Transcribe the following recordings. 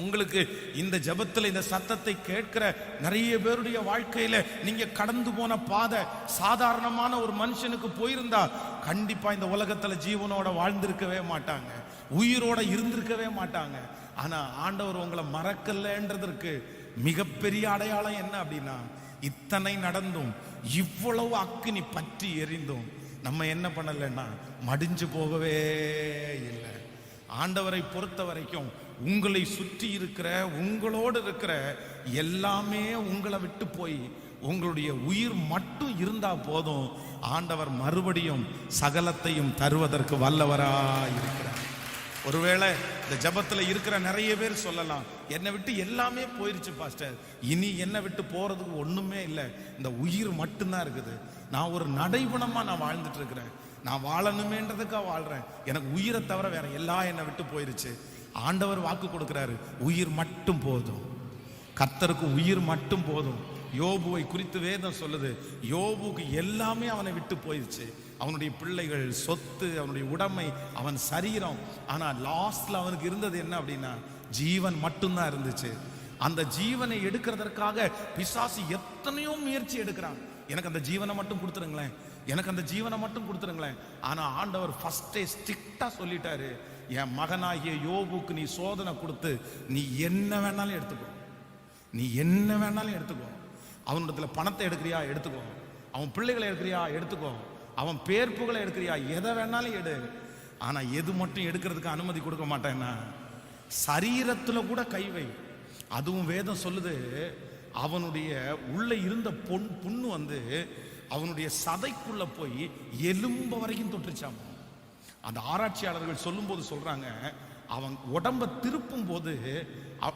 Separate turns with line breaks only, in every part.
உங்களுக்கு இந்த ஜெபத்தில் இந்த சத்தத்தை கேட்கிற நிறைய பேருடைய வாழ்க்கையில நீங்க கடந்து போன பாதை சாதாரணமான ஒரு மனுஷனுக்கு போயிருந்தா கண்டிப்பா இந்த உலகத்துல ஜீவனோட வாழ்ந்திருக்கவே மாட்டாங்க, உயிரோட இருந்திருக்கவே மாட்டாங்க. ஆனா ஆண்டவர் உங்களை மறக்கலன்றதற்கு மிகப்பெரிய அடையாளம் என்ன அப்படின்னா, இத்தனை நடந்தும் இவ்வளவு அக்கினி பற்றி எரிந்தும் நம்ம என்ன பண்ணலைன்னா மடிஞ்சு போகவே இல்லை. ஆண்டவரை பொறுத்த வரைக்கும் உங்களை சுற்றி இருக்கிற உங்களோடு இருக்கிற எல்லாமே உங்களை விட்டு போய் உங்களுடைய உயிர் மட்டும் இருந்தா போதும், ஆண்டவர் மறுபடியும் சகலத்தையும் தருவதற்கு வல்லவராய் இருக்கிறார். ஒருவேளை இந்த ஜபத்துல இருக்கிற நிறைய பேர் சொல்லலாம், என்னை விட்டு எல்லாமே போயிருச்சு பாஸ்டர், இனி என்னை விட்டு போறதுக்கு ஒண்ணுமே இல்லை, இந்த உயிர் மட்டும்தான் இருக்குது, நான் ஒரு நடைபுணமா நான் வாழ்ந்துட்டு இருக்கிறேன், நான் வாழணுமேன்றதுக்காக வாழ்றேன், எனக்கு உயிரை தவிர வேற எல்லாம் என்னை விட்டு போயிருச்சு. ஆண்டவர் வாக்கு கொடுக்கிறாரு, உயிர் மட்டும் போதும், கர்த்தருக்கு உயிர் மட்டும் போதும். யோபுவை குறித்து வேதம் சொல்லுது, யோபுக்கு எல்லாமே அவனை விட்டு போயிருச்சு, அவனுடைய பிள்ளைகள், சொத்து, அவனுடைய உடைமை, அவன் சரீரம். ஆனா லாஸ்ட்ல அவனுக்கு இருந்தது என்ன அப்படின்னா ஜீவன் மட்டும்தான் இருந்துச்சு. அந்த ஜீவனை எடுக்கிறதற்காக பிசாசு எத்தனையோ முயற்சி எடுக்கிறான், எனக்கு அந்த ஜீவனை மட்டும் கொடுத்துருங்களேன், எனக்கு அந்த ஜீவனை மட்டும் கொடுத்துருங்களேன். ஆனா ஆண்டவர் ஃபர்ஸ்டே ஸ்ட்ரிக்டா சொல்லிட்டாரு, என் மகனாகிய யோபுக்கு நீ சோதனை கொடுத்து நீ என்ன வேணாலும் எடுத்துக்கோ, நீ என்ன வேணாலும் எடுத்துக்கோ, அவனிடத்துல பணத்தை எடுக்கிறியா எடுத்துக்கோ, அவன் பிள்ளைகளை எடுக்கிறியா எடுத்துக்கோ, அவன் பேர்ப்புகளை எடுக்கிறியா எதை வேணாலும் எடு, ஆனா எது மட்டும் எடுக்கிறதுக்கு அனுமதி கொடுக்க மாட்டேன்னா சரீரத்துல கூட கைவை. அதுவும் வேதம் சொல்லுது, அவனுடைய உள்ள இருந்த புண்ணு வந்து அவனுடைய சதைக்குள்ள போய் எலும்பு வரைக்கும் தொற்றுச்சாமா. அந்த ஆராய்ச்சியாளர்கள் சொல்லும் போது சொல்றாங்க, அவன் உடம்ப திருப்பும் போது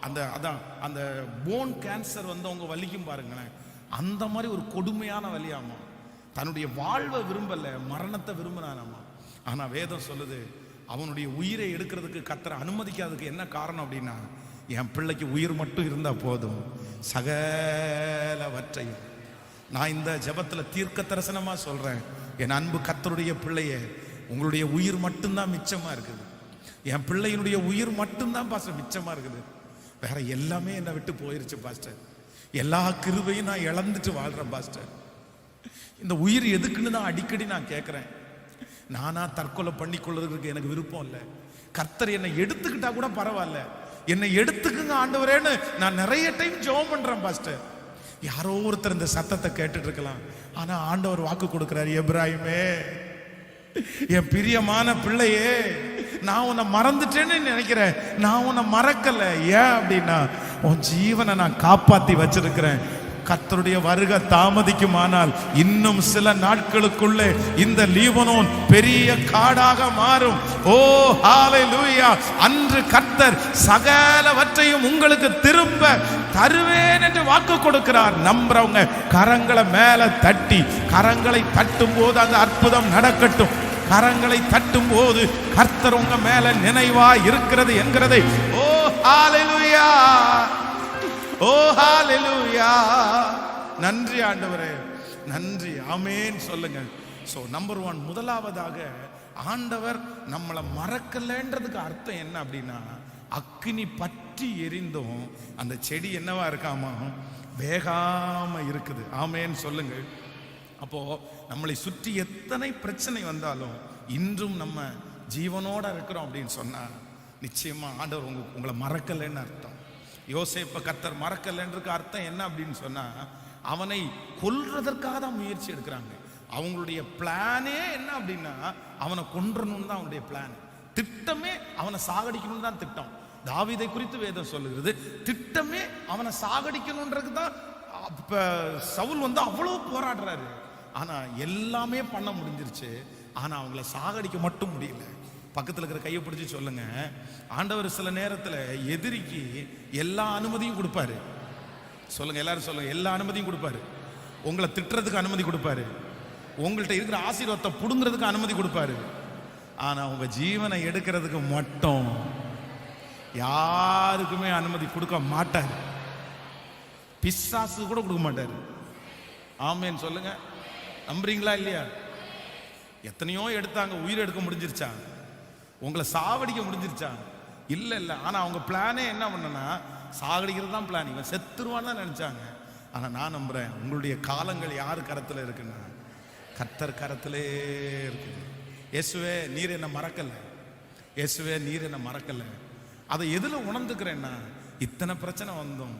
அந்த அதான் அந்த போன் கேன்சர் வந்து அவங்க வலிக்கும் பாருங்களேன், அந்த மாதிரி ஒரு கொடுமையான வலியாமா. தன்னுடைய வாழ்வை விரும்பல, மரணத்தை விரும்பினானாமா. ஆனா வேதம் சொல்லுது, அவனுடைய உயிரை எடுக்கிறதுக்கு கர்த்தர் அனுமதிக்காததுக்கு என்ன காரணம் அப்படின்னா, என் பிள்ளைக்கு உயிர் மட்டும் இருந்தா போதும், சகலவற்றையும். நான் இந்த ஜெபத்துல தீர்க்க தரிசனமா சொல்றேன், என் அன்பு கர்த்தருடைய பிள்ளையே, உங்களுடைய உயிர் மட்டும்தான் மிச்சமா இருக்குது, என் பிள்ளையினுடைய உயிர் மட்டும்தான் பாஸ்டர் மிச்சமா இருக்குது, வேற எல்லாமே என்னை விட்டு போயிருச்சு பாஸ்டர், எல்லா கிருபையும் நான் இழந்துட்டு வாழ்றேன் பாஸ்டர். இந்த உயிர் எதுக்குன்னு தான் அடிக்கடி நான் கேட்கிறேன். நானா தற்கொலை பண்ணி கொள்றதுக்கு எனக்கு விருப்பம் இல்லை, கர்த்தர் என்னை எடுத்துக்கிட்டா கூட பரவாயில்ல, என்னை எடுத்துக்குங்க ஆண்டவரேன்னு நான் நிறைய டைம் ஜெபம் பண்றேன் பாஸ்டர். யாரோ ஒருத்தர் இந்த சத்தத்தை கேட்டுட்டு இருக்கலாம், ஆனா ஆண்டவர் வாக்கு கொடுக்கிறார், எப்ராஹிமே, என் பிரியமான பிள்ளையே, நான் உன்னை மறந்துட்டேன்னு நினைக்கிறேன், நான் உன்னை மறக்கல. ஏன் அப்படின்னா உன் ஜீவனை நான் காப்பாத்தி வச்சிருக்கிறேன். கர்த்தருடைய வருகை தாமதிக்குமானால் இன்னும் சில நாட்களுக்குள்ளே இந்த லீபனோன் பெரிய காடாக மாறும். ஓ ஹalleluya! அன்று கர்த்தர் சகலவற்றையும் உங்களுக்கு திரும்ப தருவேன் என்று வாக்கு கொடுக்கிறார். நம்புறவங்க கரங்களை மேல தட்டி, கரங்களை தட்டும் போது அந்த அற்புதம் நடக்கட்டும். கரங்களை தட்டும் போது கர்த்தர் உங்க மேல நினைவா இருக்கிறது என்கிறதை ஓ ஹalleluya, ஓ ஹalleluya, நன்றி ஆண்டவரே, நன்றி, ஆமென் சொல்லுங்க. சோ நம்பர் 1, முதலாவதாக ஆண்டவர் நம்மளை மறக்கலன்றதுக்கு அர்த்தம் என்ன அப்படின்னா, அக்கினி பற்றி எரிந்தும் அந்த செடி என்னவா இருக்காமா, வேகாம இருக்குது. ஆமென் சொல்லுங்க. அப்போ நம்மளை சுற்றி எத்தனை பிரச்சனை வந்தாலும் இன்றும் நம்ம ஜீவனோட இருக்கிறோம் அப்படின்னு சொன்னா நிச்சயமா ஆண்டவர் உங்களை மறக்கலன்னு அர்த்தம். யோசேப்பை கர்த்தர் மறக்கலன்றதுக்கு அர்த்தம் என்ன அப்படின்னு சொன்னா, அவனை கொல்றதற்காக தான் முயற்சி எடுக்கிறாங்க. அவங்களுடைய பிளானே என்ன அப்படின்னா அவனை கொன்றணும்னு தான் அவனுடைய பிளான், திட்டமே அவனை சாகடிக்கணும்னு தான் திட்டம். தாவீதை குறித்து வேதம் சொல்லுகிறது, திட்டமே அவனை சாகடிக்கணும்ன்றது தான். சவுல் வந்து அவ்வளவு போராடுறாரு, ஆனா எல்லாமே பண்ண முடிஞ்சிருச்சு, ஆனா அவங்கள சாகடிக்க மட்டும் முடியல. பக்கத்துல இருக்கிற கையை பிடிச்சி சொல்லுங்க, ஆண்டவர் சில நேரத்துல எதிரிக்கு எல்லா அனுமதியும் கொடுப்பாரு. சொல்லுங்க, எல்லாரும் சொல்லுங்க, எல்லா அனுமதியும் கொடுப்பாரு. உங்களை திட்டுறதுக்கு அனுமதி கொடுப்பாரு, உங்கள்கிட்ட இருக்கிற ஆசீர்வாதத்தை புடுங்கிறதுக்கு அனுமதி கொடுப்பாரு, ஆனா உங்க ஜீவனை எடுக்கிறதுக்கு மட்டும் யாருக்குமே அனுமதி கொடுக்க மாட்டாரு. பிசாசு கூட கொடுக்க மாட்டாரு. ஆமென் சொல்லுங்க. நம்புறீங்களா இல்லையா? எத்தனையோ எடுத்தாங்க, உயிர் எடுக்க முடிஞ்சிருச்சா? உங்களை சாவடிக்க முடிஞ்சிருச்சா? இல்லை. ஆனா அவங்க பிளானே என்ன பண்ணனா, சாகடிக்கிறது தான் பிளான். இவன் செத்துருவான்னு தான் நினைச்சாங்க. ஆனா நான் நம்புறேன், உங்களுடைய காலங்கள் யார் கரத்துல இருக்குன்னா, கர்த்தர் கரத்திலே இருக்கு. இயேசுவே நீர் என்ன மறக்கல, இயேசுவே நீர் என்ன மறக்கல. அதை எதுல உணர்ந்துக்கிறேன்னா, இத்தனை பிரச்சனை வந்தோம்,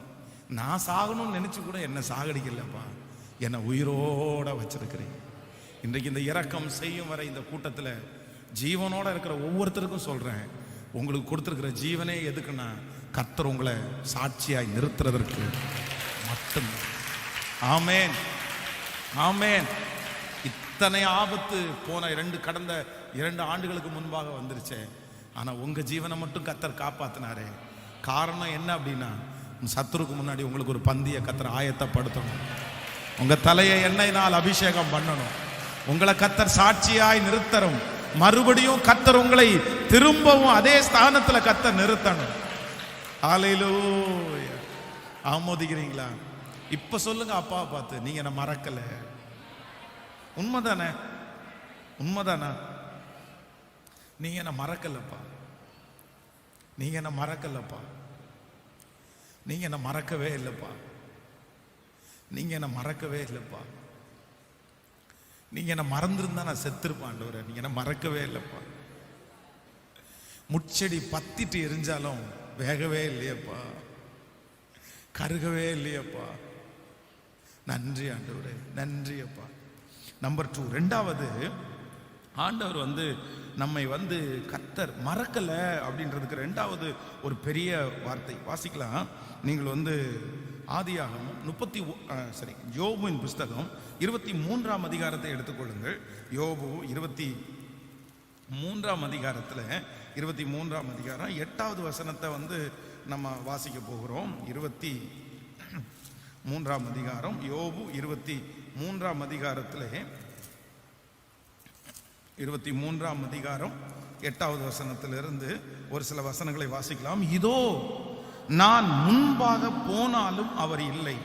நான் சாகணும்னு நினைச்சு கூட என்ன சாகடிக்கலப்பா, என்னை உயிரோட வச்சிருக்கிறேன். இன்றைக்கு இந்த இரக்கம் செய்யும் வரை இந்த கூட்டத்தில் ஜீவனோட இருக்கிற ஒவ்வொருத்தருக்கும் சொல்றேன், உங்களுக்கு கொடுத்திருக்கிற ஜீவனே எதுக்குன்னா, கர்த்தர் உங்களை சாட்சியாய் நிறுத்துறதற்கு மட்டும்தான். ஆமேன், ஆமேன். இத்தனை ஆபத்து போன கடந்த 2 ஆண்டுகளுக்கு முன்பாக வந்துருச்சே, ஆனா உங்க ஜீவனை மட்டும் கர்த்தர் காப்பாத்தினாரே. காரணம் என்ன அப்படின்னா, சத்துருக்கு முன்னாடி உங்களுக்கு ஒரு பந்திய கர்த்தர் ஆயத்தப்படுத்தணும், உங்க தலையை எண்ணெயினால் அபிஷேகம் பண்ணணும், உங்களை கர்த்தர் சாட்சியாய் நிறுத்தரும், மறுபடியும் கர்த்தர் உங்களை திரும்பவும் அதே ஸ்தானத்துல கர்த்தர் நிறுத்தணும். ஹல்லேலூயா. ஆமோதிக்கிறீங்களா? இப்ப சொல்லுங்க அப்பாவை பார்த்து, நீங்க என்ன மறக்கல. உண்மைதானே? உண்மைதானா? நீங்க என்ன மறக்கலப்பா, நீங்க என்ன மறக்கலப்பா, நீங்க என்ன மறக்கவே இல்லப்பா, நீங்க என்ன மறக்கவே இல்லப்பா. நீங்க என்ன மறந்திருந்தா நான் செத்துருப்பேன் ஆண்டவரே, நீங்க என்ன மறக்கவே இல்லப்பா. முச்செடி பத்திட்டு எரிஞ்சாலும் வேகவே இல்லையப்பா, கருகவே இல்லையப்பா. நன்றி ஆண்டவரே, நன்றி அப்பா. நம்பர் 2, ரெண்டாவது, ஆண்டவர் நம்மை கர்த்தர் மறக்கல அப்படின்றதுக்கு ரெண்டாவது ஒரு பெரிய வார்த்தை வாசிக்கலாம். நீங்கள் ஆதியாகமம் யோபுவின் புஸ்தகம் 23ஆம் அதிகாரத்தை எடுத்துக்கொள்ளுங்கள். யோபு 23ஆம் அதிகாரத்தில் 23ஆம் அதிகாரம் 8வது வசனத்தை நம்ம வாசிக்க போகிறோம். 23ஆம் அதிகாரம், யோபு 23ஆம் அதிகாரத்தில் 23ஆம் அதிகாரம் 8வது வசனத்திலிருந்து ஒரு சில வசனங்களை வாசிக்கலாம். இதோ நான் முன்பாக போனாலும் அவர் இல்லை,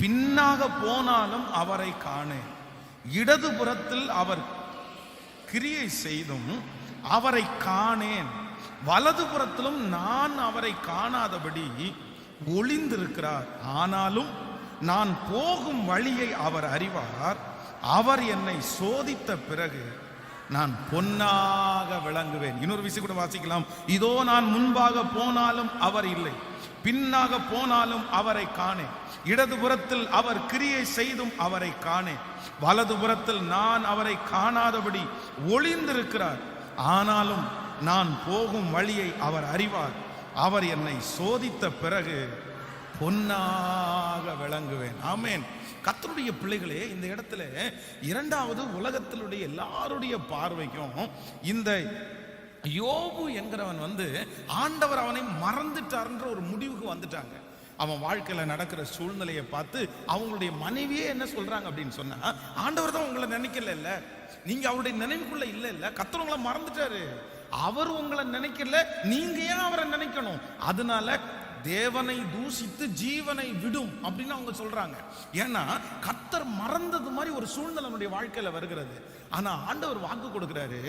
பின்னாக போனாலும் அவரை காணேன், இடதுபுறத்தில் அவர் கிரியை செய்தும் அவரை காணேன், வலதுபுறத்திலும் நான் அவரை காணாதபடி ஒளிந்திருக்கிறார். ஆனாலும் நான் போகும் வழியை அவர் அறிவார், அவர் என்னை சோதித்த பிறகு நான் பொன்னாக விளங்குவேன். இன்னொரு விஷயம் கூட வாசிக்கலாம். இதோ நான் முன்பாக போனாலும் அவர் இல்லை, பின்னாக போனாலும் அவரை காணேன், இடதுபுறத்தில் அவர் கிரியை செய்தும் அவரை காணேன், வலதுபுறத்தில் நான் அவரை காணாதபடி ஒளிந்திருக்கிறார். ஆனாலும் நான் போகும் வழியை அவர் அறிவார், அவர் என்னை சோதித்த பிறகு பொன்னாக விளங்குவேன். ஆமேன். கர்த்தருடைய பிள்ளைகளே, இந்த இடத்துல இரண்டாவது, உலகத்திலுடைய எல்லாருடைய பார்வைக்கும் இந்த யோபு என்கிறவன் ஆண்டவர் அவனை மறந்துட்டார்ன்ற ஒரு முடிவுக்கு வந்துட்டாங்க. அவன் வாழ்க்கையில நடக்கிற சூழ்நிலையை பார்த்து அவங்களுடைய மனைவியே என்ன சொல்றாங்க அப்படின்னு சொன்னா, ஆண்டவர் தான் உங்களை நினைக்கல, நீங்க அவருடைய நினைவுக்குள்ள இல்ல, கர்த்தர் உங்களை மறந்துட்டாரு, அவர் உங்களை நினைக்கல, நீங்க ஏன் அவரை நினைக்கணும், அதனால தேவனை தூசித்து ஜீவனை விடும் அப்படின்னு அவங்க சொல்றாங்க. ஏன்னா கர்த்தர் மறந்தது மாதிரி ஒரு சூழ்நிலை நம்முடைய வாழ்க்கையில வருகிறது. ஆனா ஆண்டவர் வாக்கு கொடுக்கிறாரு,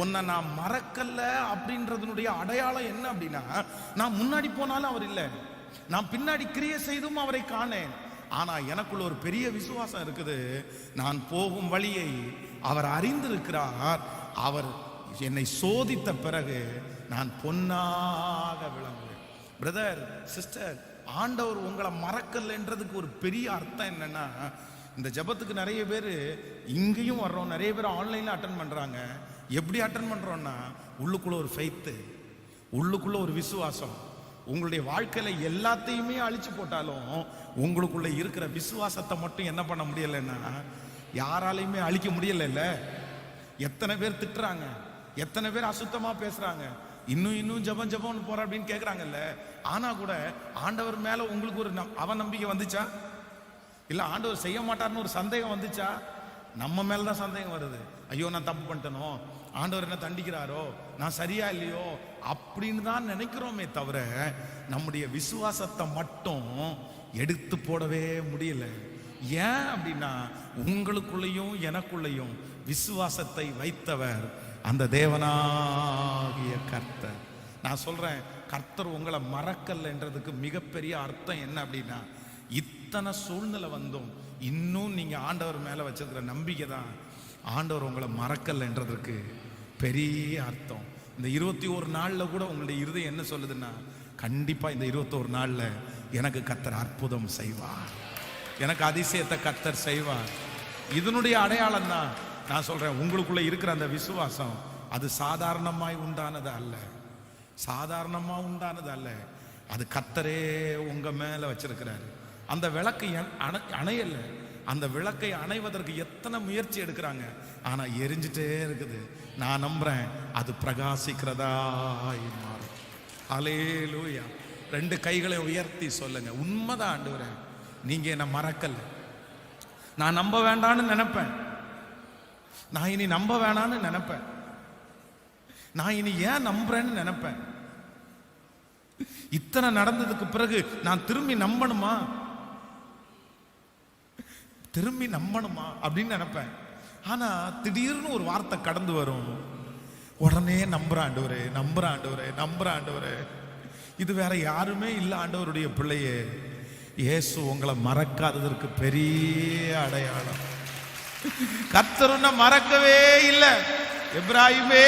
உன்னை நான் மறக்கல அப்படின்றதுனுடைய அடையாளம் என்ன அப்படின்னா, நான் முன்னாடி போனாலும் அவர் இல்லை, நான் பின்னாடி கிரியை செய்தும் அவரை காணேன், ஆனா எனக்குள்ள ஒரு பெரிய விசுவாசம் இருக்குது, நான் போகும் வழியை அவர் அறிந்திருக்கிறார், அவர் என்னை சோதித்த பிறகு நான் பொன்னாக விளங்குவேன். பிரதர், சிஸ்டர், ஆண்டவர் உங்களை மறக்கலன்றதுக்கு ஒரு பெரிய அர்த்தம் என்னன்னா, இந்த ஜெபத்துக்கு நிறைய பேர் இங்கேயும் வர்றோம், நிறைய பேர் ஆன்லைன்ல அட்டன் பண்றாங்க. எப்படி அட்டன் பண்றோம்னா, உள்ளுக்குள்ள ஒரு ஃபெய்த், உள்ளுக்குள்ள ஒரு விசுவாசம். உங்களுடைய வாழ்க்கையில எல்லாத்தையுமே அழிச்சு போட்டாலும் உங்களுக்குள்ள இருக்கிற விசுவாசத்தை மட்டும் என்ன பண்ண முடியலன்னா, யாராலையுமே அழிக்க முடியல. எத்தனை பேர் திட்டுறாங்க, எத்தனை பேர் அசுத்தமா பேசுறாங்க, இன்னும் ஜபம் போற அப்படின்னு கேட்கறாங்கல்ல. ஆனா கூட ஆண்டவர் மேல உங்களுக்கு ஒரு அவநம்பிக்கை வந்துச்சா, இல்ல ஆண்டவர் செய்ய மாட்டார்னு ஒரு சந்தேகம் வந்துச்சா? நம்ம மேலதான் சந்தேகம் வருது. ஐயோ நான் தப்பு பண்ணிட்டனோ, ஆண்டவர் என்ன தண்டிக்கிறாரோ, நான் சரியா இல்லையோ அப்படின்னு தான் நினைக்கிறோமே தவிர நம்முடைய விசுவாசத்தை மட்டும் எடுத்து போடவே முடியல. ஏன் அப்படின்னா, உங்களுக்குள்ளேயும் எனக்குள்ளேயும் விசுவாசத்தை வைத்தவர் அந்த தேவனாகிய கர்த்தர். நான் சொல்றேன், கர்த்தர் உங்களை மறக்கலைன்றதுக்கு மிகப்பெரிய அர்த்தம் என்ன அப்படின்னா, இத்தனை சூழ்நிலை வந்தும் இன்னும் நீங்க ஆண்டவர் மேல வச்சிருக்கிற நம்பிக்கை தான் ஆண்டவர் உங்களை மறக்கலைன்றதுக்கு பெரிய அர்த்தம். இந்த 21 நாள்ல கூட உங்களுடைய இருதயம் என்ன சொல்லுதுன்னா, கண்டிப்பா இந்த 21 நாள்ல எனக்கு கர்த்தர் அற்புதம் செய்வார், எனக்கு அதிசயத்தை கர்த்தர் செய்வார். இதனுடைய அடையாளம் தான் நான் சொல்றேன், உங்களுக்குள்ள இருக்கிற அந்த விசுவாசம் அது சாதாரணமாய் உண்டானது அல்ல, சாதாரணமா உண்டானது அல்ல. அது கர்த்தரே உங்க மேல வச்சிருக்கிறாரு. அந்த விளக்கு அணையல, அந்த விளக்கை அணைவதற்கு எத்தனை முயற்சி எடுக்கிறாங்க, ஆனா எரிஞ்சிட்டே இருக்குது. நான் நம்புறேன் அது பிரகாசிக்கிறதாய் மாறும். ஹல்லேலூயா. 2 கைகளை உயர்த்தி சொல்லுங்க, உண்மைதான் ஆண்டவரே, நீங்க என்ன மறக்கல. நான் நம்ப வேண்டான்னு நினைப்பேன், நான் இனி நம்ப வேணான்னு நினைப்பேன், நான் இனி ஏன் நம்புறேன்னு நினைப்பேன். இத்தனை நடந்ததுக்கு பிறகு நான் திரும்பி நம்பணுமா, திரும்பி நம்பணுமா அப்படின்னு நினைப்பேன். ஆனா திடீர்னு ஒரு வார்த்தை கடந்து வரும், உடனே நம்புற ஆண்டவரே, நம்புற ஆண்டவரே, நம்புற ஆண்டவரே. இது வேற யாருமே இல்லை ஆண்டவருடைய பிள்ளையே. இயேசு உங்களை மறக்காததற்கு பெரிய அடையாளம். கர்த்தர் உன்னை மறக்கவே இல்லை. எப்ராயிமே,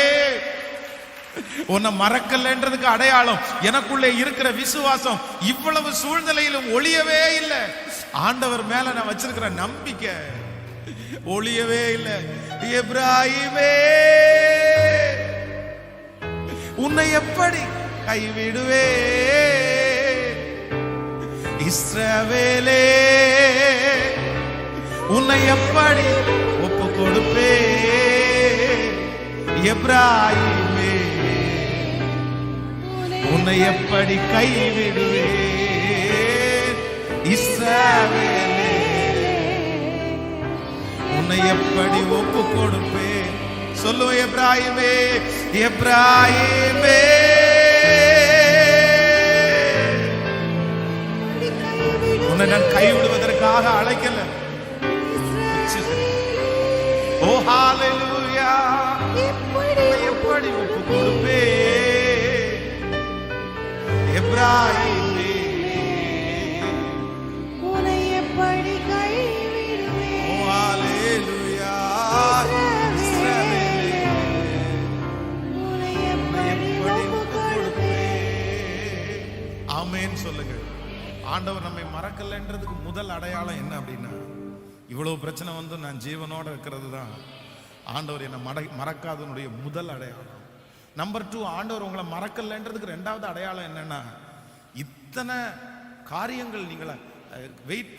உன்னை மறக்கலன்றதுக்கு அடையாளம் எனக்குள்ளே இருக்கிற விசுவாசம் இவ்வளவு சூழ்நிலையிலும் ஒளியவே இல்லை. ஆண்டவர் மேல நான் வச்சிருக்கிற நம்பிக்கை ஒளியவே இல்லை. எப்ராயிமே, உன்னை எப்படி கைவிடுவே, இஸ்ரவேலே உன்னை எப்படி ஒப்பு கொடுப்பே, எப்ராயிமே உன்னை எப்படி கைவிடுவே, இஸ்ரவேலே உன்னை எப்படி ஒப்பு கொடுப்பே. சொல்லு எப்ராயிமே, எப்ராயிமே உன்னை நான் கைவிடுவதற்காக அழைக்கல. ஓ ஹல்லேலூயா, எப்படி ஒப்பு கொடுப்பே, எப்ராயிமே
உன்னை எப்படி கைவிடுவே.
ஓ ஹல்லேலூயா,
உன்னை எப்படி ஒப்பு கொடுப்பே.
ஆமென் சொல்லுங்க. ஆண்டவர் நம்மை மறக்கலைன்றதுக்கு முதல் அடையாளம் என்ன அப்படின்னா, இவ்வளவு பிரச்சனை வந்து நான் ஜீவனோட இருக்கிறது தான் ஆண்டவர் என்னை மறக்காதனுடைய முதல் அடையாளம். நம்பர் 2, ஆண்டவர் உங்களை மறக்கலைன்றதுக்கு 2வது அடையாளம் என்னன்னா, இத்தனை காரியங்கள் நீங்களை வெயிட்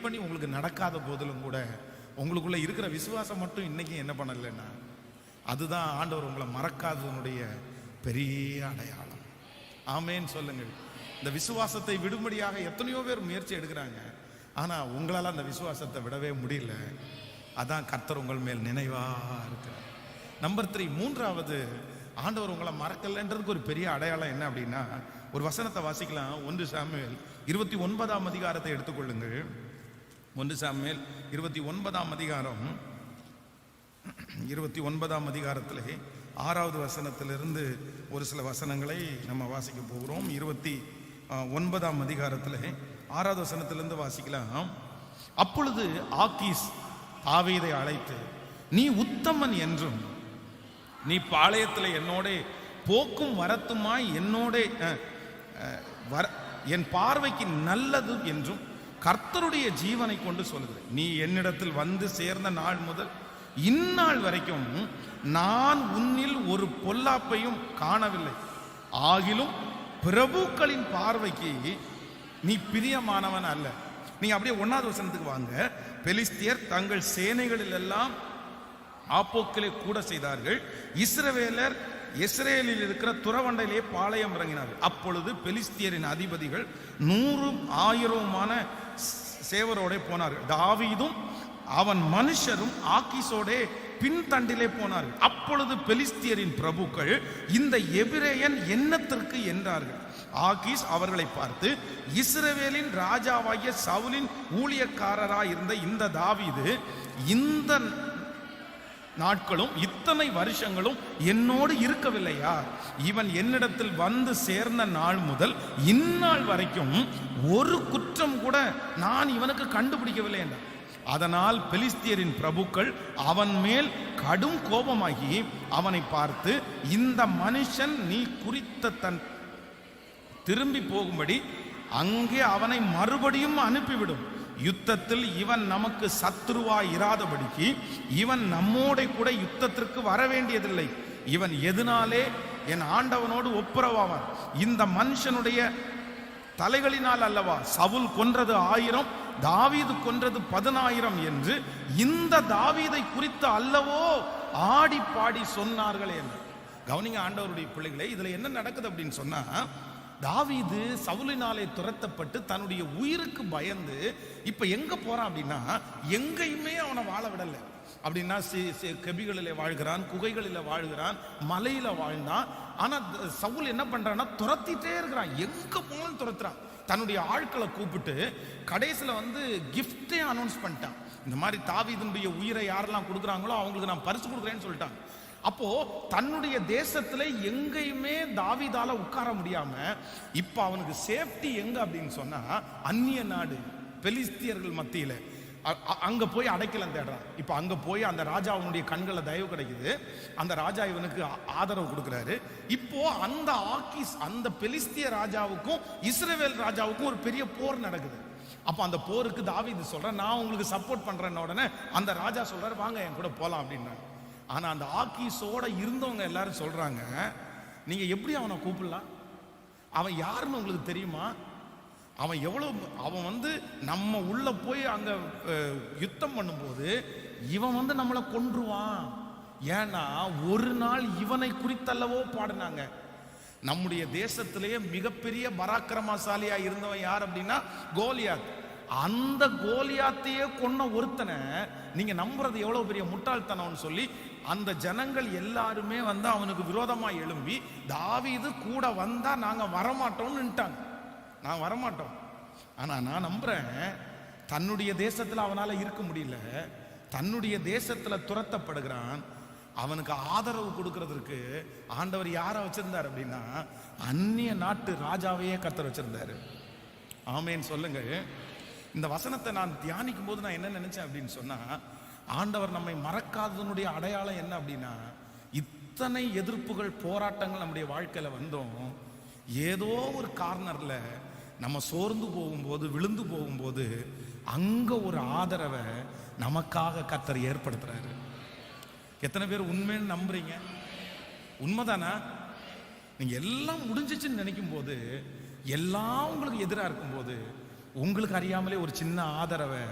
பண்ணி உங்களுக்கு நடக்காத போதிலும் கூட உங்களுக்குள்ள இருக்கிற விசுவாசம் மட்டும் இன்னைக்கு என்ன பண்ணலைன்னா, அதுதான் ஆண்டவர் உங்களை மறக்காதனுடைய பெரிய அடையாளம். ஆமேன்னு சொல்லுங்கள். இந்த விசுவாசத்தை விடும்படியாக எத்தனையோ பேர் முயற்சி எடுக்கிறாங்க, ஆனா உங்களால அந்த விசுவாசத்தை விடவே முடியல. அதான் கர்த்தர் உங்கள் மேல் நினைவா இருக்கிறார். நம்பர் 3, 3வது ஆண்டவர் உங்களை மறக்கலைன்றதுக்கு ஒரு பெரிய அடையாளம் என்ன அப்படின்னா, ஒரு வசனத்தை வாசிக்கலாம். 1 சாமுவேல் 29ஆம் அதிகாரத்தை எடுத்துக்கொள்ளுங்கள். 1 சாமுவேல் 29ஆம் அதிகாரம் 29ஆம் அதிகாரத்திலே 6வது வசனத்திலிருந்து ஒரு சில வசனங்களை நம்ம வாசிக்க போகிறோம். 29ஆம் அதிகாரத்திலே 6வது வசனத்திலிருந்து வாசிக்கலாம். அப்பொழுது ஆக்கீஸ் தாவீதை அழைத்து, நீ உத்தமன் என்றும் நீ பாளையத்தில் என்னோட போக்கும் வரத்துமாய் என்னோட என் பார்வைக்கு நல்லது என்றும் கர்த்தருடைய ஜீவனை கொண்டு சொல்லுகிறேன். நீ என்னிடத்தில் வந்து சேர்ந்த நாள் முதல் இந்நாள் வரைக்கும் நான் உன்னில் ஒரு பொல்லாப்பையும் காணவில்லை. ஆகிலும் பிரபுக்களின் பார்வைக்கு நீ பிரியமானவன் அல்ல. நீங்க அப்படியே 1வது வசனத்துக்கு வாங்க. பெலிஸ்தியர் தங்கள் சேனைகளில் எல்லாம் ஆப்போக்கிலே கூட செய்தார்கள். இஸ்ரவேலர் இஸ்ரேலில் இருக்கிற துறவண்டையிலே பாளையம் இறங்கினார்கள். அப்பொழுது பெலிஸ்தியரின் அதிபதிகள் 100,000 சேவரோட போனார்கள். தாவீதும் அவன் மனுஷரும் ஆக்கீஸோட பின்தண்டிலே போனார்கள். அப்பொழுது பெலிஸ்தியரின் பிரபுக்கள், இந்த எபிரேயன் என்னத்திற்கு என்றார்கள். ஆக்கீஸ் அவர்களை பார்த்து, இஸ்ரவேலின் ராஜாவாகிய சவுலின் ஊழியக்காரராய் இருந்த இந்த தாவீது இந்த நாட்களும் இத்தனை வருஷங்களும் என்னோடு இருக்கவில்லையா? இவன் என்னிடத்தில் வந்து சேர்ந்த நாள் முதல் இந்நாள் வரைக்கும் ஒரு குற்றம் கூட நான் இவனுக்கு கண்டுபிடிக்கவில்லை என்றார். அதனால் பெலிஸ்தியரின் பிரபுக்கள் அவன் மேல் கடும் கோபமாகி அவனை பார்த்து, இந்த மனுஷன் நீ குறித்த தன் திரும்பி போகும்படி அங்கே அவனை மறுபடியும் அனுப்பிவிடும். யுத்தத்தில் இவன் நமக்கு சத்துருவாய் இராதபடிக்கு இவன் நம்மோட கூட யுத்தத்திற்கு வர வேண்டியதில்லை. இவன் எதனாலே என் ஆண்டவனோடு ஒப்புரவாவான்? இந்த மனுஷனுடைய தலைகளினால் அல்லவா சவுல் கொன்றது 1000, தாவீது கொன்றது 10,000 என்று இந்த தாவீதை குறித்து அல்லவோ ஆடி பாடி சொன்னார்களே என்று. கவனிங்க ஆண்டவருடைய பிள்ளைகளே, இதுல என்ன நடக்குது அப்படின்னு சொன்னா, தாவீது சவுலினாலே துரத்தப்பட்டு தன்னுடைய உயிருக்கு பயந்து இப்ப எங்க போறான் அப்படின்னா, எங்கேயுமே அவனை வாழ விடல. அப்படின்னா கெபிகளிலே வாழ்கிறான், குகைகளில் வாழ்கிறான், மலையில வாழ்ந்தான். ஆனா சவுல் என்ன பண்றான்னா துரத்திட்டே இருக்கிறான், எங்க போனாலும் துரத்துறான். தன்னுடைய ஆட்களை கூப்பிட்டு கடைசியில கிஃப்டே அனௌன்ஸ் பண்ணிட்டான். இந்த மாதிரி தாவீதுடைய உயிரை யாரெல்லாம் கொடுக்குறாங்களோ அவங்களுக்கு நான் பரிசு கொடுக்குறேன்னு சொல்லிட்டான். அப்போ தன்னுடைய தேசத்துல எங்கேயுமே தாவீதால உட்கார முடியாம இப்ப அவனுக்கு சேஃப்டி எங்க அப்படின்னு சொன்னா, அந்நிய நாடு பெலிஸ்தியர்கள் மத்தியில அங்க போய் அடைக்கலம் தேடுறான். இப்ப அங்க போய் அந்த ராஜா அவனுடைய கண்களை தயவு கிடைக்குது, அந்த ராஜா இவனுக்கு ஆதரவு கொடுக்கிறாரு. இப்போ அந்த ஆக்கீஸ், அந்த பெலிஸ்திய ராஜாவுக்கும் இஸ்ரவேல் ராஜாவுக்கும் ஒரு பெரிய போர் நடக்குது. அப்ப அந்த போருக்கு தாவீது சொல்ற, நான் உங்களுக்கு சப்போர்ட் பண்றேன்னு உடனே அந்த ராஜா சொல்றாரு, வாங்க என் கூட போலாம் அப்படின்னாரு. ஆனா அந்த ஆக்கீஸோட இருந்தவங்க எல்லாரும் சொல்றாங்க, நீங்க எப்படி அவனை கூப்பிடலாம்? அவன் யாருன்னு உங்களுக்கு தெரியுமா? அவன் எவ்வளவு, அவன் நம்ம உள்ள போய் அங்க யுத்தம் பண்ணும்போது இவன் நம்மளை கொன்றுவான். ஏன்னா ஒரு நாள் இவனை குறித்தல்லவோ பாடினாங்க. நம்முடைய தேசத்திலேயே மிகப்பெரிய பராக்கிரமசாலியா இருந்தவன் யார் அப்படின்னா கோலியாத். அந்த கோலியாத்தையே கொன்ன ஒருத்தனை நீங்க நம்புறது எவ்வளவு பெரிய முட்டாள்தனம்னு சொல்லி அந்த ஜனங்கள் எல்லாருமே அவனுக்கு விரோதமா எழும்பி, தாவீது கூட வந்தா நாங்க வரமாட்டோம்னுட்டாங்க. நான் வரமாட்டோம். ஆனா நான் நம்புறேன், தன்னுடைய தேசத்துல அவனால இருக்க முடியல, தன்னுடைய தேசத்துல துரத்தப்படுகிறான். அவனுக்கு ஆதரவு கொடுக்கறதுக்கு ஆண்டவர் யாரை வச்சிருந்தார் அப்படின்னா, அந்நிய நாட்டு ராஜாவையே கர்த்தர் வச்சிருந்தாரு. ஆமேன்னு சொல்லுங்க. இந்த வசனத்தை நான் தியானிக்கும் போது நான் என்ன நினைச்சேன் அப்படின்னு சொன்னா, ஆண்டவர் நம்மை மறக்காததனுடைய அடையாளம் என்ன அப்படின்னா, இத்தனை எதிர்ப்புகள் போராட்டங்கள் நம்முடைய வாழ்க்கையில வந்தோம், ஏதோ ஒரு கார்னர்ல நம்ம சோர்ந்து போகும்போது, விழுந்து போகும்போது அங்க ஒரு ஆதரவை நமக்காக கர்த்தர் ஏற்படுத்துறாரு. எத்தனை பேர் உண்மைன்னு நம்புறீங்க? உண்மைதானா? நீங்க எல்லாம் முடிஞ்சிச்சுன்னு நினைக்கும் போது, எல்லாம் உங்களுக்கு எதிராக இருக்கும்போது, உங்களுக்கு அறியாமலே ஒரு சின்ன ஆதரவை,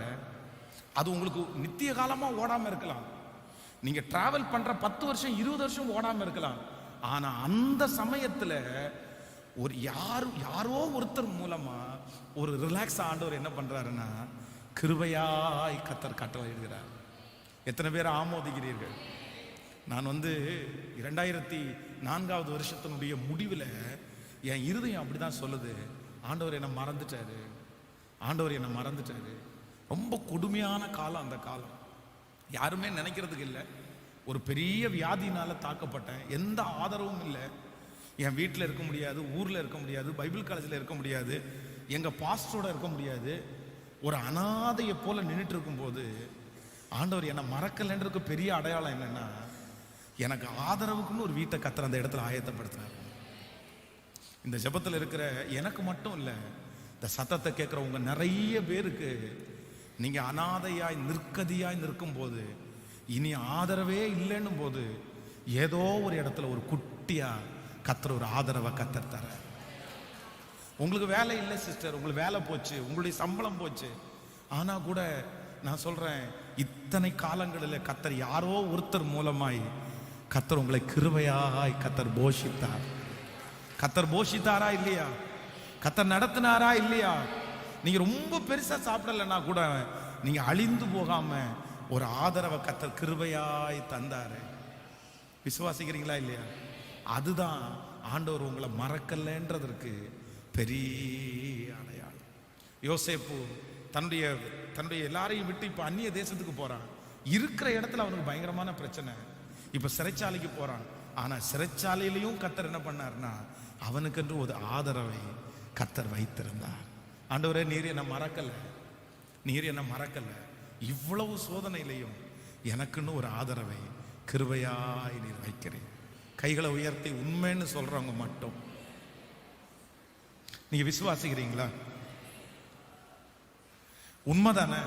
அது உங்களுக்கு நித்திய காலமா ஓடாம இருக்கலாம். நீங்க டிராவல் பண்ற 10 வருஷம் 20 வருஷம் ஓடாம இருக்கலாம். ஆனா அந்த சமயத்துல ஒரு யாரோ ஒருத்தர் மூலமா ஒரு ரிலாக்ஸ் ஆண்டவர் என்ன பண்றாருன்னா, கிருபையாய் கர்த்தர் கட்டளையிடுகிறார். எத்தனை பேர் ஆமோதிக்கிறீர்கள்? நான் 2004வது வருஷத்தினுடைய முடிவில் என் இருதயம் அப்படிதான் சொல்லுது, ஆண்டவர் என்னை மறந்துட்டாரு, ஆண்டவர் என்னை மறந்துட்டாரு. ரொம்ப கொடுமையான காலம் அந்த காலம். யாருமே நினைக்கிறதுக்கு இல்லை. ஒரு பெரிய வியாதினால தாக்கப்பட்டேன், எந்த ஆதரவும் இல்லை. என் வீட்டில் இருக்க முடியாது, ஊரில் இருக்க முடியாது, பைபிள் காலேஜில் இருக்க முடியாது, எங்கள் பாஸ்டரோட இருக்க முடியாது. ஒரு அனாதையை போல நின்றுட்டு இருக்கும்போது ஆண்டவர் என்னை மறக்கலைன்றதுக்கு பெரிய அடையாளம் என்னன்னா, எனக்கு ஆதரவுக்குன்னு ஒரு வீட்டை கர்த்தர் அந்த இடத்துல ஆயத்தப்படுத்தினார். இந்த ஜெபத்தில் இருக்கிற எனக்கு மட்டும் இல்லை, இந்த சத்தத்தை கேட்குற உங்க நிறைய பேருக்கு, நீங்க அனாதையாய் நிற்கதியாய் நிற்கும் போது, இனி ஆதரவே இல்லைன்னும் போது, ஏதோ ஒரு இடத்துல ஒரு குட்டியா கர்த்தர் ஒரு ஆதரவை கர்த்தர் தர. உங்களுக்கு வேலை இல்லை சிஸ்டர், உங்களுக்கு வேலை போச்சு, உங்களுடைய சம்பளம் போச்சு, ஆனா கூட நான் சொல்றேன், இத்தனை காலங்களில் கர்த்தர் யாரோ ஒருத்தர் மூலமாய் கர்த்தர் உங்களை கிருபையாய் கர்த்தர் போஷித்தார். கர்த்தர் போஷித்தாரா இல்லையா? கர்த்தர் நடத்தினாரா இல்லையா? நீங்க ரொம்ப பெருசா சாப்பிடலன்னா கூட நீங்க அழிந்து போகாம ஒரு ஆதரவை கர்த்தர் கிருபையாய் தந்தாரு. விசுவாசிக்கிறீங்களா இல்லையா? அதுதான் ஆண்டவர் உங்களை மறக்கலன்றதற்கு பெரிய அடையாளம். யோசேப்பு தன்னுடைய எல்லாரையும் விட்டு இப்ப அந்நிய தேசத்துக்கு போறான். இருக்கிற இடத்துல அவனுக்கு பயங்கரமான பிரச்சனை. இப்ப சிறைச்சாலைக்கு போறான். ஆனா சிறைச்சாலையிலையும் கர்த்தர் என்ன பண்ணார்னா அவனுக்கென்று ஒரு ஆதரவை கர்த்தர் வைத்திருந்தார். ஆண்டவரே, நீர் என்ன மறக்கல, நீர் என்ன மறக்கல. இவ்வளவு சோதனையிலையும் எனக்குன்னு ஒரு ஆதரவை கிருபையாய் நீர் வைக்கிறேன். கைகளை உயர்த்தி உண்மைன்னு சொல்றவங்க மட்டும் நீங்க விசுவாசிக்கிறீங்களா? உண்மைதானே?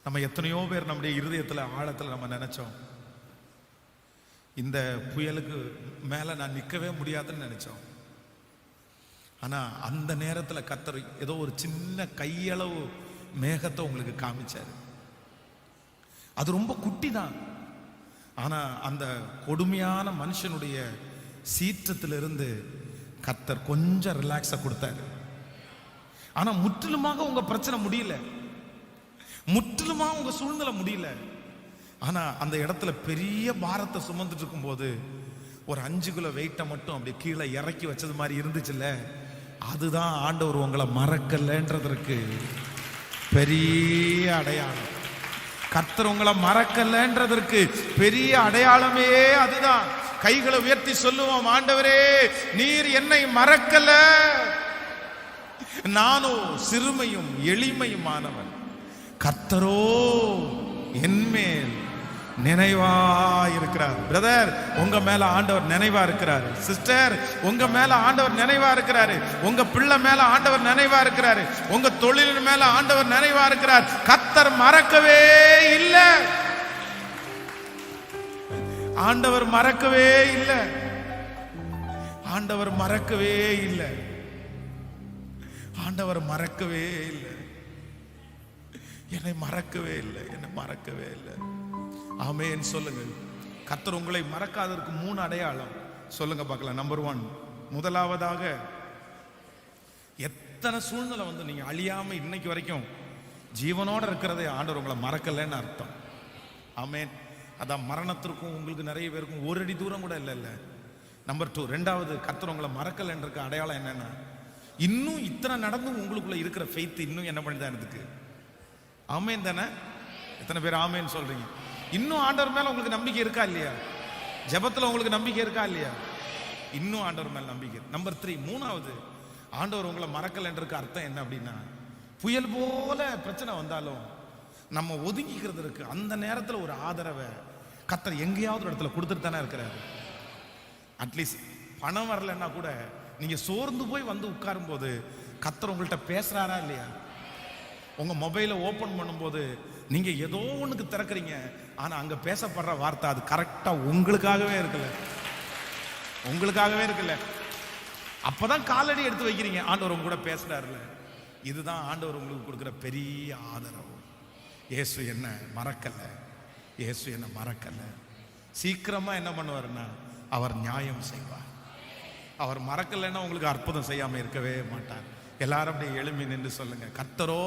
நம்ம எத்தனையோ பேர் நம்முடைய இருதயத்துல ஆழத்துல நம்ம நினைச்சோம், இந்த புயலுக்கு மேல நான் நிற்கவே முடியாதுன்னு நினைச்சோம். ஆனா அந்த நேரத்துல கர்த்தர் ஏதோ ஒரு சின்ன கையளவு மேகத்தை உங்களுக்கு காமிச்சாரு. அது ரொம்ப குட்டி தான். ஆனா அந்த கொடுமையான மனுஷனுடைய சீற்றத்திலிருந்து கர்த்தர் கொஞ்சம் ரிலாக்ஸா கொடுத்தாரு. ஆனா முற்றிலுமாக உங்க பிரச்சனை முடியல, முற்றிலுமாக உங்க சூழ்நிலை முடியல. ஆனா அந்த இடத்துல பெரிய பாரத்தை சுமந்துட்டு இருக்கும் போது ஒரு 5 கிலோ வெயிட்டை மட்டும் அப்படி கீழே இறக்கி வச்சது மாதிரி இருந்துச்சுல்ல, அதுதான் ஆண்டவர் உங்களை மறக்கலன்றதற்கு பெரிய அடையாளம். கர்த்தர் உங்களை மறக்கலன்றதற்கு பெரிய அடையாளமே அதுதான். கைகளை உயர்த்தி சொல்லுவோம், ஆண்டவரே, நீர் என்னை மறக்கல. நானோ சிறுமையும் எளிமையுமானவன், கர்த்தரோ என்மேல் நினைவா இருக்கிறார். பிரதர், உங்க மேல ஆண்டவர் நினைவா இருக்கிறாரு. சிஸ்டர், உங்க மேல ஆண்டவர் நினைவா இருக்கிறாரு. உங்க பிள்ளை மேல ஆண்டவர் நினைவா இருக்கிறாரு. உங்க தொழில் மேல ஆண்டவர் நினைவா இருக்கிறார். கர்த்தர் மறக்கவே இல்லை. ஆண்டவர் மறக்கவே இல்லை. ஆண்டவர் மறக்கவே இல்லை. ஆண்டவர் மறக்கவே இல்லை. என்னை மறக்கவே இல்லை. என்னை மறக்கவே இல்லை. ஆமென் சொல்லுங்க. கர்த்தர் உங்களை மறக்காததற்கு 3 அடையாளம் சொல்லுங்க பார்க்கலாம். நம்பர் 1, முதலாவதாக, எத்தனை சூழ்நிலை வந்து நீங்க அழியாம இன்னைக்கு வரைக்கும் ஜீவனோட இருக்கிறதே ஆண்டவர் உங்களை மறக்கலன்னு அர்த்தம். ஆமென். அதான் மரணத்திற்கும் உங்களுக்கு நிறைய பேருக்கும் 1 அடி தூரம் கூட இல்லை. நம்பர் 2, ரெண்டாவது, கர்த்தர் உங்களை மறக்கலன்ற அடையாளம் என்னன்னா, இன்னும் இத்தனை நடந்தும் உங்களுக்குள்ள இருக்கிற ஃபெய்த் இன்னும் என்ன பண்ணிதான் இருக்கு. ஆமென் தானே? எத்தனை பேர் ஆமென் சொல்றீங்க? இன்னும் ஆண்டவர் மேல உங்களுக்கு நம்பிக்கை இருக்கா இல்லையா? ஜெபத்துல உங்களுக்கு நம்பிக்கை இருக்கா இல்லையா? இன்னும் ஆண்டவர் மேல நம்பிக்கை. நம்பர் 3, மூணாவது, ஆண்டவர் உங்களை மறக்கலன்றதுக்கு அர்த்தம் என்ன அப்படின்னா, புயல் போல பிரச்சனை வந்தாலும் நம்ம ஒதுங்கிக்கிறதுக்கு அந்த நேரத்தில் ஒரு ஆதரவை கர்த்தர் எங்கேயாவது ஒரு இடத்துல கொடுத்துட்டு தானே இருக்கிறாரு. அட்லீஸ்ட் பணம் வரலன்னா கூட நீங்க சோர்ந்து போய் வந்து உட்காரும் போது கர்த்தர் உங்கள்கிட்ட பேசுறாரா இல்லையா? உங்க மொபைலை ஓபன் பண்ணும்போது நீங்க ஏதோ ஒண்ணுக்கு திறக்கிறீங்க, ஆனா அங்க பேசப்படுற வார்த்தை அது கரெக்டா உங்களுக்காகவே இருக்குல்ல, உங்களுக்காகவே இருக்குல்ல. அப்பதான் காலடி எடுத்து வைக்கிறீங்க, ஆண்டவர் உங்க கூட பேசுறாருல. இதுதான் ஆண்டவர் உங்களுக்கு கொடுக்கிற பெரிய ஆதரவு. இயேசு என்ன மறக்கல, இயேசு என்ன மறக்கல. சீக்கிரமா என்ன பண்ணுவாருன்னா அவர் நியாயம் செய்வார். அவர் மறக்கலைன்னா உங்களுக்கு அற்புதம் செய்யாம இருக்கவே மாட்டார். எல்லாரும் அப்படியே எழும்பி நின்று சொல்லுங்க, கர்த்தரோ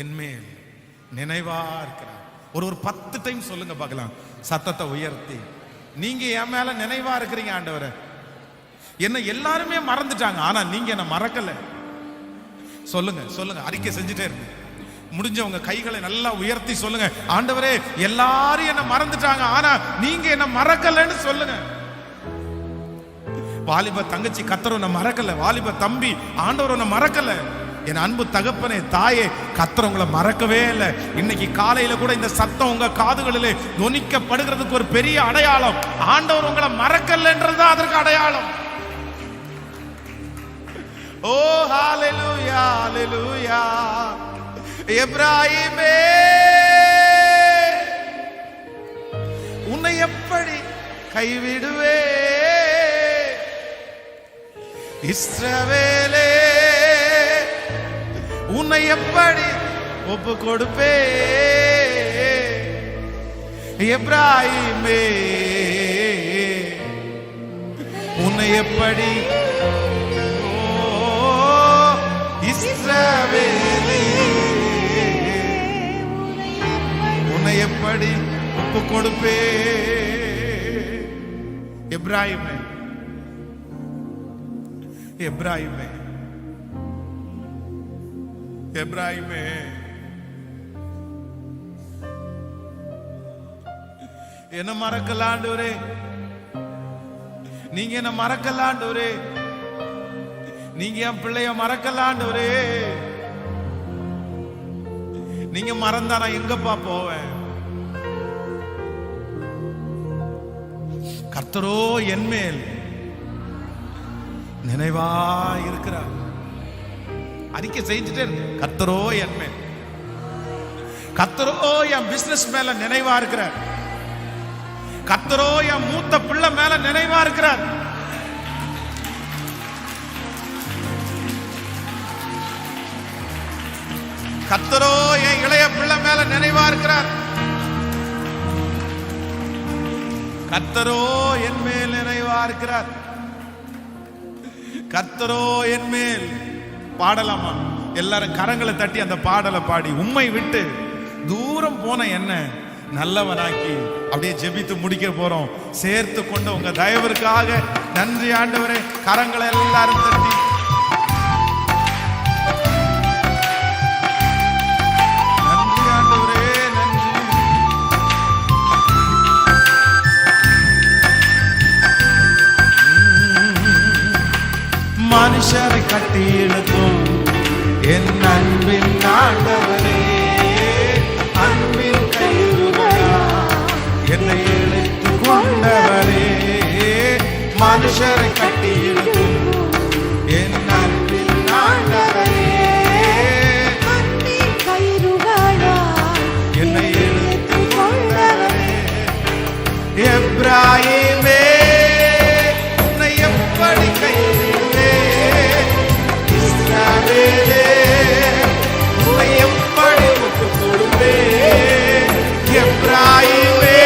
என்மேல் நினைவா இருக்கிறார். ஒரு 10 டைம் சொல்லுங்க பார்க்கலாம், சத்தத்தை உயர்த்தி. நீங்க என் மேல நினைவா இருக்கிறீங்க ஆண்டவரே. என்ன எல்லாருமே மறந்துட்டாங்க, ஆனா நீங்க என்ன மறக்கல. சொல்லுங்க சொல்லுங்க, அறிக்கை செஞ்சுட்டே இருங்க. முடிஞ்சவங்க கைகளை நல்லா உயர்த்தி சொல்லுங்க, ஆண்டவரே எல்லாரும் என்ன மறந்துட்டாங்க, ஆனா நீங்க என்ன மறக்கலன்னு சொல்லுங்க. வாலிப தங்கச்சி, கர்த்தர் உன்னை மறக்கல. வாலிப தம்பி, ஆண்டவர் உன்னை மறக்கல. என் அன்பு தகப்பனே, தாயே, கர்த்தர் உங்களை மறக்கவே இல்லை. இன்னைக்கு காலையில கூட இந்த சத்தம் உங்க காதுகளிலே தொனிக்கப்படுகிறதுக்கு ஒரு பெரிய அடையாளம். ஆண்டவர் உங்களை மறக்கலன்றது அதற்கு அடையாளம். ஓ ஹalleluya, ஹalleluya. எப்ராயிமே, உன்னை எப்படி கைவிடுவே? இஸ்ரவேலே, உன்னை எப்படி ஒப்பு கொடுப்பே? எப்ராயிமே, உன்னை எப்படி, இஸ்ரவேலே, உன்னை எப்படி ஒப்பு கொடுப்பே? எப்ராயிமே, எப்ராயிமே, எப்ராயிமே, என்ன மறக்கல ஆண்டவரே, நீங்க என்ன மறக்கல ஆண்டவரே, நீங்க என் பிள்ளைய மறக்கல ஆண்டவரே. நீங்க மறந்தா நான் எங்கப்பா போவேன்? கர்த்தரோ என் மேல் நினைவா இருக்கிறார். அறிக்கை செஞ்சுட்டே இருக்கு. கர்த்தரோ என் மேல், கர்த்தரோ என் பிசினஸ் மேல நினைவா இருக்கிறார். கர்த்தரோ என் மூத்த பிள்ளை மேல நினைவா இருக்கிறார். கர்த்தரோ என் இளைய பிள்ளை மேல நினைவா இருக்கிறார். கர்த்தரோ என் மேல் நினைவா இருக்கிறார். கர்த்தரோ என் மேல். பாடலாமா? எல்லாரும் கரங்களை தட்டி அந்த பாடலை பாடி, உம்மை விட்டு தூரம் போன என்ன நல்லவனாக்கி அப்படியே ஜெபித்து முடிக்க போறோம். சேர்த்து கொண்ட உங்க தயவிற்காக நன்றி ஆண்டவரே. கரங்களை எல்லாரும் தட்டி நன்றி ஆண்டவரே, நன்றி. மனுஷரை கட்டி இழுக்கும் என் அன்பின் ஆண்டவரே, அன்பின் கையுறையா என்னை இழுத்து கொண்டவரே. மனுஷரை கட்டி இழுக்கும் என் அன்பின் ஆண்டவரே,
அன்பின் கயிறுகளா
என்னை இழுத்து கொண்டவரே. எப்ராயிமே உன்னை எப்படி கைவிடுவே, இஸ்ரவேலே உன்னை எப்படி விட்டுக் கொடுவே. எப்ராயிமே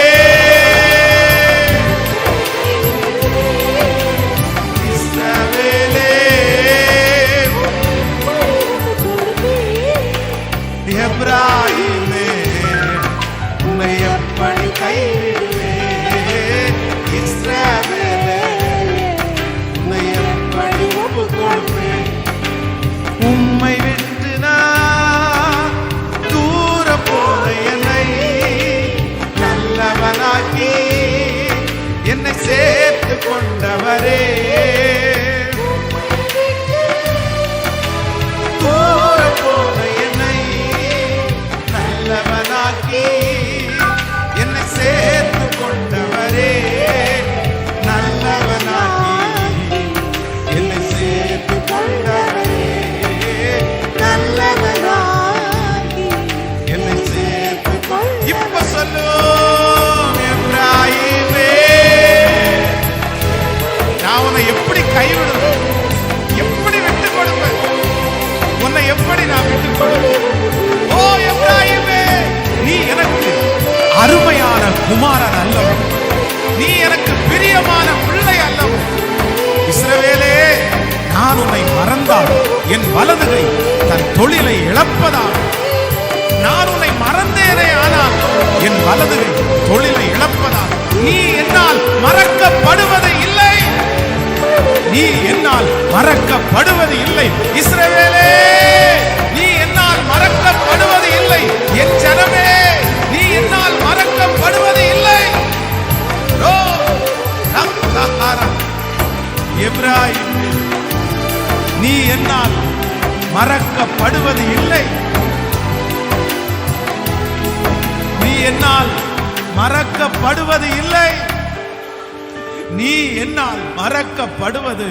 இஸ்ரவேலே, எப்ராயிமே உன்னை எப்படி கைவிடுவே. இஸ்ரவேலே உன்னை எப்படி ஒப்புக் கொடுப்பேன். உம்மை விட்டு நான் தூர போன என்னை நல்லவனாக்கி என்னை சேர்த்து கொண்டவரே. தூர போன என்னை நல்லவனாக்கி என்னை சேர்த்து கொண்டவரே. நல்லவனாக்கி என்னை சேர்த்து கொண்டவரே.
நல்லவனாகி
என்னை சேர்த்து கொண்டவரே. இப்ப சொல்லும் எப்ராயிமே, நான் உன்னை எப்படி கைவிடுவேன், எப்படி விட்டு கொடுப்பேன், உன்னை எப்படி நான் விட்டு கொடுப்பேன். ஓ எப்ராயிமே, நீ எனக்கு அருமையான குமாரன் அல்லவோ, நீ எனக்கு பிரியமான பிள்ளை அல்லவோ. இஸ்ரவேலே, நான் உன்னை மறந்தால் என் வலதுகை தன் தொழிலை இழப்பதால். நான் உன்னை மறந்தேனே, ஆனால் என் வலதுகை தொழிலை இழப்பதால். நீ என்னால் மறக்கப்படுவது இல்லை, நீ என்னால் மறக்கப்படுவது இல்லை. இஸ்ரவேலே, நீ என்னால் மறக்கப்படுவது இல்லை. என் ஜனமே, நீ என்னால் மறக்கப்படுவது இல்லை. ஓ ரம்தஹாரா, எப்ராயிம், நீ என்னால் மறக்கப்படுவது இல்லை. நீ என்னால் மறக்கப்படுவது இல்லை. நீ என்னால் மறக்கப்படுவது,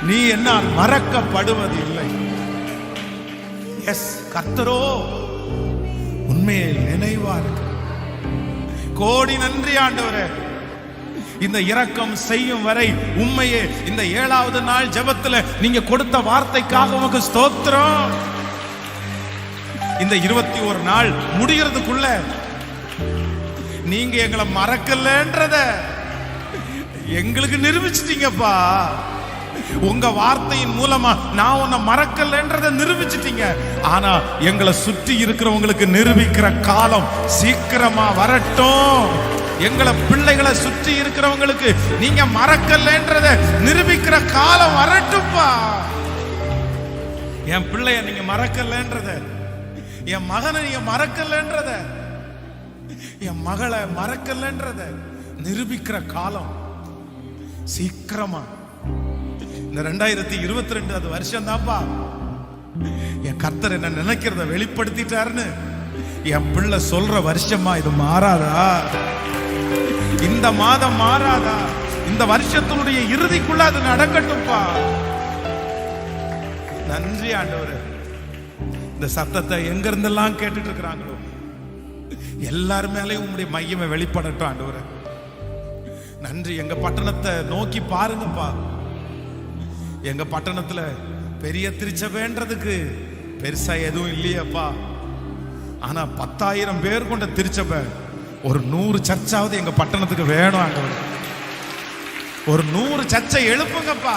நீ என்னால் மறக்கப்படுவது இல்லை. எஸ், கர்த்தரோ உண்மையில் நினைவா இருக்கு. கோடி நன்றி ஆண்டவரே. இந்த இரக்கம் செய்யும் வரை உண்மையே இந்த 7வது நாள் ஜெபத்துல நீங்க கொடுத்த வார்த்தைக்காக உமக்கு ஸ்தோத்திரம். இந்த 21 நாள் முடிகிறதுக்குள்ள நீங்க எங்களை மறக்கலன்றத எங்களுக்கு நிரூபிச்சிட்டீங்கப்பா. உங்க வார்த்தையின் மூலமா நான் உன்னை மறக்கலன்றத நிரூபிச்சிட்டீங்க. ஆனா எங்களை சுற்றி இருக்கிறவங்களுக்கு நிரூபிக்கிற காலம் சீக்கிரமா வரட்டும். எங்களை பிள்ளைகளை சுற்றி இருக்கிறவங்களுக்கு நீங்க மறக்கலன்றத நிரூபிக்கிற காலம் வரட்டும்பா. என் பிள்ளைய நீங்க மறக்கலன்றத, என் மகனை நீங்க மறக்கலன்றத என் மகளை மறக்கலன்றத நிரூபிக்கிற காலம் சீக்கிரமா இந்த 2022 அது வருஷம் தான்ப்பா. என் கர்த்தர் என்ன நினைக்கிறத வெளிப்படுத்திட்டாருன்னு என் பிள்ளை சொல்ற வருஷமா இது மாறாதா? இந்த மாதம் மாறாதா? இந்த வருஷத்தினுடைய இறுதிக்குள்ள அது நடக்கட்டும்பா. நன்றி ஆண்டவரே. இந்த சத்தத்தை எங்க இருந்தெல்லாம் கேட்டுட்டு இருக்கிறாங்களோ எல்லாரும் மேலேயும் உங்களுடைய மையமே வெளிப்படட்டும் ஆண்டவரே. நன்றி. எங்க பட்டணத்தை நோக்கி பாருங்கப்பா. எங்க பட்டணத்துல பெரிய திருச்சபைன்றதுக்கு பெருசா எதுவும் இல்லையப்பா. ஆனா 10,000 பேர் கொண்ட திருச்சபை, ஒரு 100 சர்ச்சாவது எங்க பட்டணத்துக்கு வேணும் ஆண்டவரே. ஒரு 100 சர்ச்சை எழுப்புங்கப்பா.